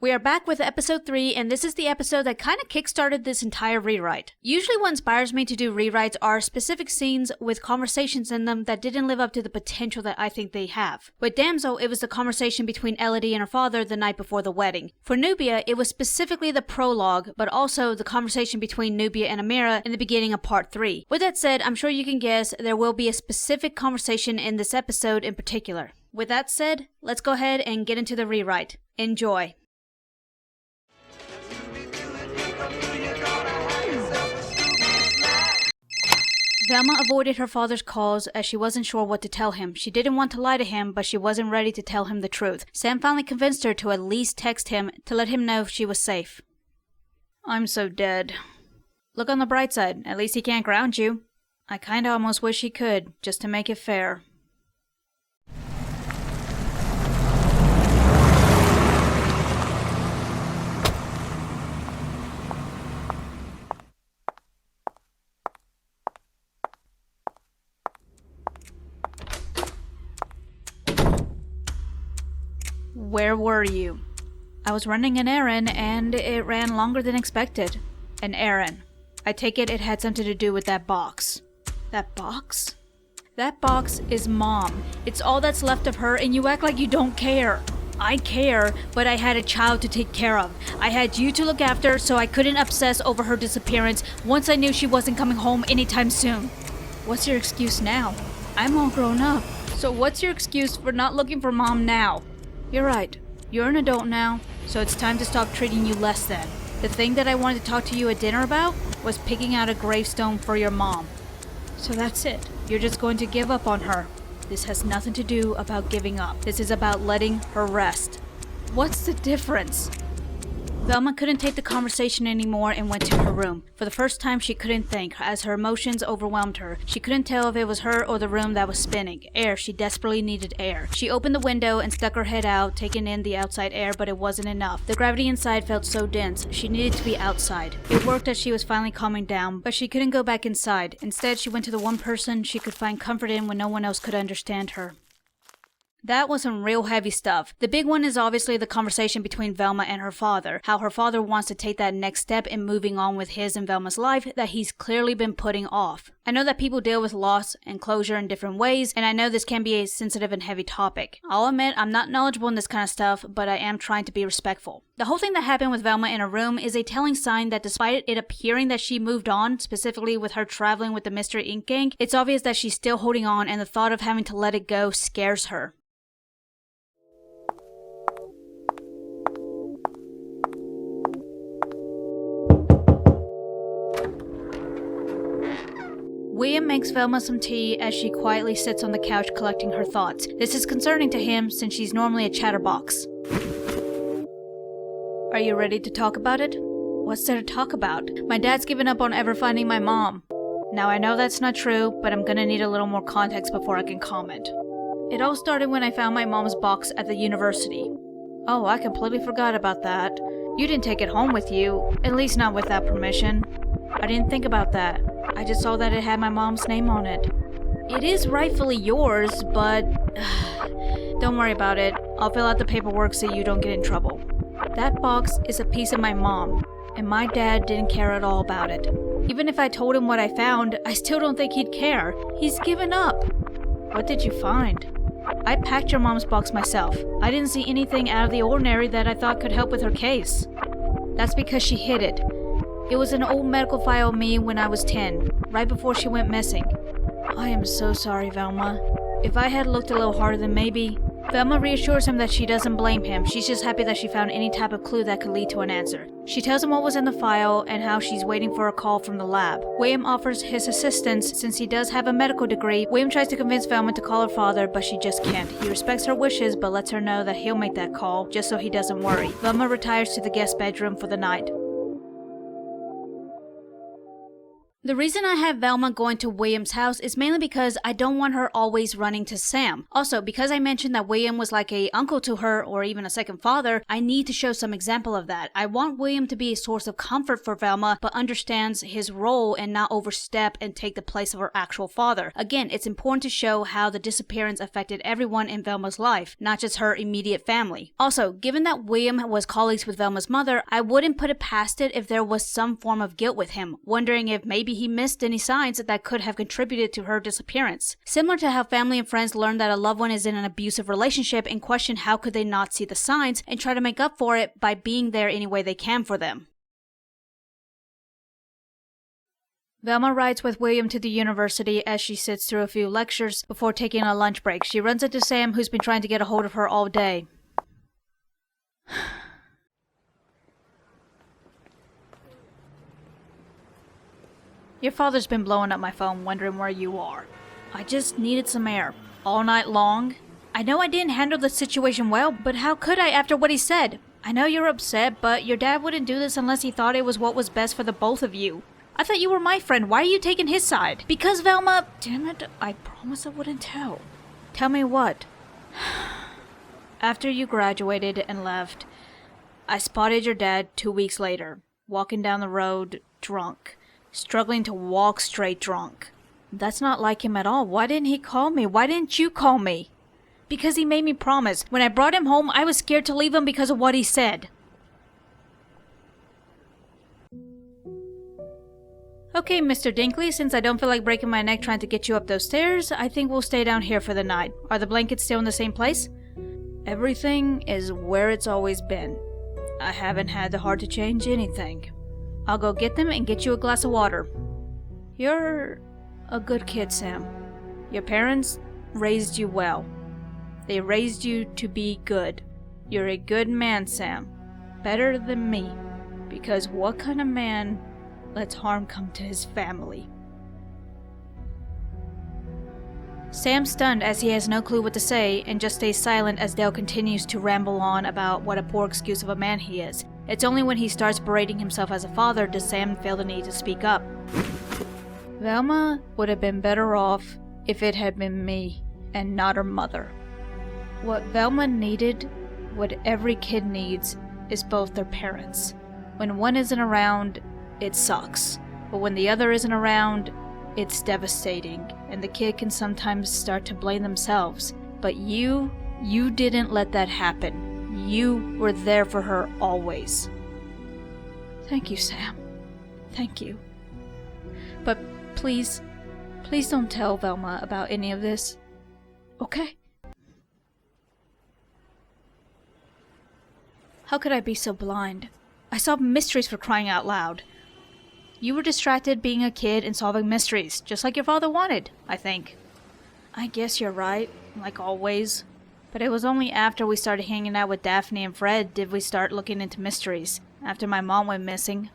We are back with episode 3, and this is the episode that kind of kickstarted this entire rewrite. Usually what inspires me to do rewrites are specific scenes with conversations in them that didn't live up to the potential that I think they have. With Damsel, it was the conversation between Elodie and her father the night before the wedding. For Nubia, it was specifically the prologue, but also the conversation between Nubia and Amira in the beginning of part 3. With that said, I'm sure you can guess there will be a specific conversation in this episode in particular. With that said, let's go ahead and get into the rewrite. Enjoy. Velma avoided her father's calls as she wasn't sure what to tell him. She didn't want to lie to him, but she wasn't ready to tell him the truth. Sam finally convinced her to at least text him to let him know if she was safe. I'm so dead. Look on the bright side, at least he can't ground you. I kinda almost wish he could, just to make it fair. Where were you? I was running an errand, and it ran longer than expected. An errand. I take it had something to do with that box. That box? That box is Mom. It's all that's left of her, and you act like you don't care. I care, but I had a child to take care of. I had you to look after, so I couldn't obsess over her disappearance once I knew she wasn't coming home anytime soon. What's your excuse now? I'm all grown up. So what's your excuse for not looking for Mom now? You're right. You're an adult now, so it's time to stop treating you less than. The thing that I wanted to talk to you at dinner about was picking out a gravestone for your mom. So that's it. You're just going to give up on her. This has nothing to do about giving up. This is about letting her rest. What's the difference? Velma couldn't take the conversation anymore and went to her room. For the first time, she couldn't think, as her emotions overwhelmed her. She couldn't tell if it was her or the room that was spinning. Air, she desperately needed air. She opened the window and stuck her head out, taking in the outside air, but it wasn't enough. The gravity inside felt so dense, she needed to be outside. It worked as she was finally calming down, but she couldn't go back inside. Instead, she went to the one person she could find comfort in when no one else could understand her. That was some real heavy stuff. The big one is obviously the conversation between Velma and her father, how her father wants to take that next step in moving on with his and Velma's life that he's clearly been putting off. I know that people deal with loss and closure in different ways, and I know this can be a sensitive and heavy topic. I'll admit I'm not knowledgeable in this kind of stuff, but I am trying to be respectful. The whole thing that happened with Velma in her room is a telling sign that despite it appearing that she moved on, specifically with her traveling with the Mystery Inc. gang, it's obvious that she's still holding on, and the thought of having to let it go scares her. William makes Velma some tea as she quietly sits on the couch collecting her thoughts. This is concerning to him since she's normally a chatterbox. Are you ready to talk about it? What's there to talk about? My dad's given up on ever finding my mom. Now I know that's not true, but I'm gonna need a little more context before I can comment. It all started when I found my mom's box at the university. Oh, I completely forgot about that. You didn't take it home with you, at least not with that permission. I didn't think about that. I just saw that it had my mom's name on it. It is rightfully yours, but... Don't worry about it. I'll fill out the paperwork so you don't get in trouble. That box is a piece of my mom, and my dad didn't care at all about it. Even if I told him what I found, I still don't think he'd care. He's given up. What did you find? I packed your mom's box myself. I didn't see anything out of the ordinary that I thought could help with her case. That's because she hid it. It was an old medical file of me when I was 10, right before she went missing. I am so sorry, Velma. If I had looked a little harder, then maybe... Velma reassures him that she doesn't blame him. She's just happy that she found any type of clue that could lead to an answer. She tells him what was in the file and how she's waiting for a call from the lab. William offers his assistance since he does have a medical degree. William tries to convince Velma to call her father, but she just can't. He respects her wishes, but lets her know that he'll make that call, just so he doesn't worry. Velma retires to the guest bedroom for the night. The reason I have Velma going to William's house is mainly because I don't want her always running to Sam. Also, because I mentioned that William was like a uncle to her or even a second father, I need to show some example of that. I want William to be a source of comfort for Velma, but understands his role and not overstep and take the place of her actual father. Again, it's important to show how the disappearance affected everyone in Velma's life, not just her immediate family. Also, given that William was colleagues with Velma's mother, I wouldn't put it past it if there was some form of guilt with him, wondering if maybe he missed any signs that could have contributed to her disappearance. Similar to how family and friends learn that a loved one is in an abusive relationship and question how could they not see the signs and try to make up for it by being there any way they can for them. Velma rides with William to the university as she sits through a few lectures before taking a lunch break. She runs into Sam, who's been trying to get a hold of her all day. Your father's been blowing up my phone wondering where you are. I just needed some air. All night long? I know I didn't handle the situation well, but how could I after what he said? I know you're upset, but your dad wouldn't do this unless he thought it was what was best for the both of you. I thought you were my friend. Why are you taking his side? Because Velma... Damn it, I promised I wouldn't tell. Tell me what? After you graduated and left, I spotted your dad 2 weeks later, walking down the road, drunk. Struggling to walk straight drunk. That's not like him at all. Why didn't he call me? Why didn't you call me? Because he made me promise. When I brought him home, I was scared to leave him because of what he said. Okay, Mr. Dinkley, since I don't feel like breaking my neck trying to get you up those stairs, I think we'll stay down here for the night. Are the blankets still in the same place? Everything is where it's always been. I haven't had the heart to change anything. I'll go get them and get you a glass of water. You're a good kid, Sam. Your parents raised you well. They raised you to be good. You're a good man, Sam. Better than me. Because what kind of man lets harm come to his family? Sam's stunned as he has no clue what to say and just stays silent as Dale continues to ramble on about what a poor excuse of a man he is. It's only when he starts berating himself as a father does Sam feel the need to speak up. Velma would have been better off if it had been me and not her mother. What Velma needed, what every kid needs, is both their parents. When one isn't around, it sucks. But when the other isn't around, it's devastating, and the kid can sometimes start to blame themselves. But you didn't let that happen. You were there for her always. Thank you, Sam. Thank you. But please don't tell Velma about any of this. Okay? How could I be so blind? I solved mysteries, for crying out loud. You were distracted being a kid and solving mysteries, just like your father wanted, I think. I guess you're right, like always. But it was only after we started hanging out with Daphne and Fred did we start looking into mysteries, after my mom went missing.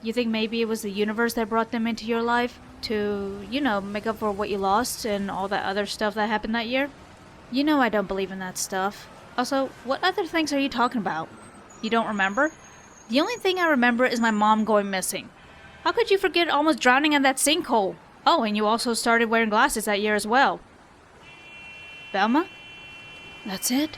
You think maybe it was the universe that brought them into your life to, make up for what you lost and all that other stuff that happened that year? You know I don't believe in that stuff. Also, what other things are you talking about? You don't remember? The only thing I remember is my mom going missing. How could you forget almost drowning in that sinkhole? Oh, and you also started wearing glasses that year as well. Velma? That's it?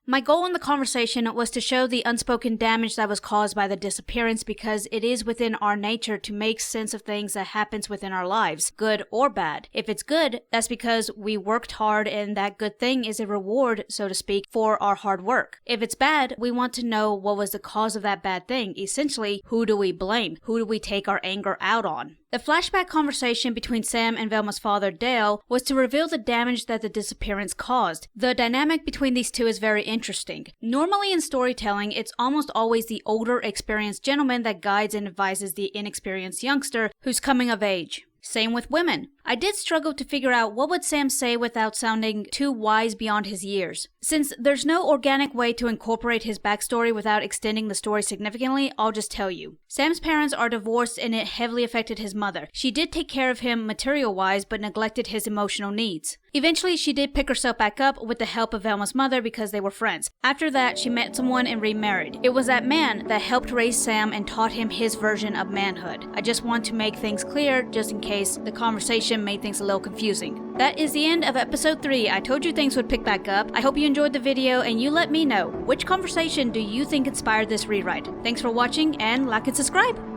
My goal in the conversation was to show the unspoken damage that was caused by the disappearance because it is within our nature to make sense of things that happens within our lives, good or bad. If it's good, that's because we worked hard and that good thing is a reward, so to speak, for our hard work. If it's bad, we want to know what was the cause of that bad thing. Essentially, who do we blame? Who do we take our anger out on? The flashback conversation between Sam and Velma's father, Dale, was to reveal the damage that the disappearance caused. The dynamic between these two is very interesting. Normally in storytelling, it's almost always the older, experienced gentleman that guides and advises the inexperienced youngster who's coming of age. Same with women. I did struggle to figure out what would Sam say without sounding too wise beyond his years. Since there's no organic way to incorporate his backstory without extending the story significantly, I'll just tell you. Sam's parents are divorced and it heavily affected his mother. She did take care of him material-wise, but neglected his emotional needs. Eventually, she did pick herself back up with the help of Velma's mother because they were friends. After that, she met someone and remarried. It was that man that helped raise Sam and taught him his version of manhood. I just want to make things clear, just in case the conversation made things a little confusing. That is the end of episode 3. I told you things would pick back up. I hope you enjoyed the video and you let me know, which conversation do you think inspired this rewrite? Thanks for watching and like and subscribe!